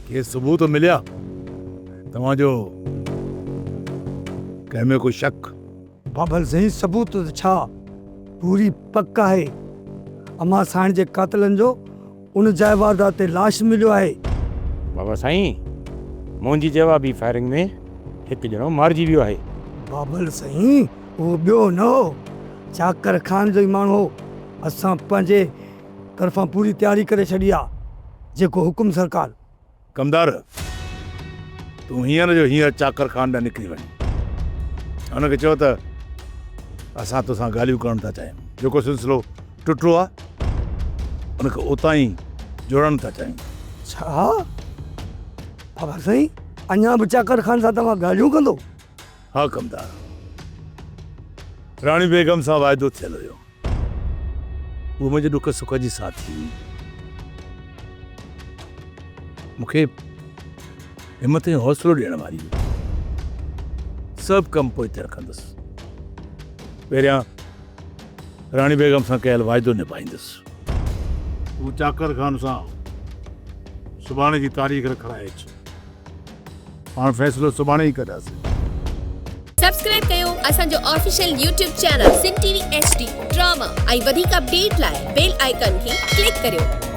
के सबूत मिलिया तव्हांजो कंहिंमें कोई शक? बाबल साईं सबूत त छा पूरी पक आहे। अमा साइण जे कातलनि जो उन जाइ वारदात ते लाश मिलियो आहे। बाबा साईं मुंहिंजी जवाबी फायरिंग में हिकु ॼणो मारिजी वियो आहे। बाबल साईं उहो ॿियो न हो, चाकर खान जो ई माण्हू हो। असां पंहिंजे तरफ़ां पूरी तयारी करे छॾी आहे। जेको हुकुम सरकार। कमदार तूं हींअर जो हींअर चाकर खान ॾांहुं निकिरी वञ, हुनखे चओ त असां तोसां ॻाल्हियूं करणु था चाहियूं। जेको सिलसिलो टुटो आहे हुनखे उतां ई जोड़णु था चाहियूं। छा बाबा साईं अञा बि चाकर खान सां तव्हां ॻाल्हियूं कंदो? हा कमदार, राणी बेगम सां वाइदो थियल हुयो। उहो मुंहिंजे दुख सुख जी साथी हुई। मूंखे हिमत ऐं हौसलो ॾियण वारी हुई। सभु कमु पोइ ते रखंदुसि। पहिरियां राणी बेगम सां कयल वाइदो निभाईंदुसि। तूं चाकर खान सां सुभाणे जी तारीख़ रखराए अच। पाण फ़ैसिलो सुभाणे ई कंदासीं। सब्सक्राइब कयो असांजो official YouTube channel Sindh TV HD drama ऐं वधीक अपडेट लाइ बेल आइकन खे क्लिक करियो।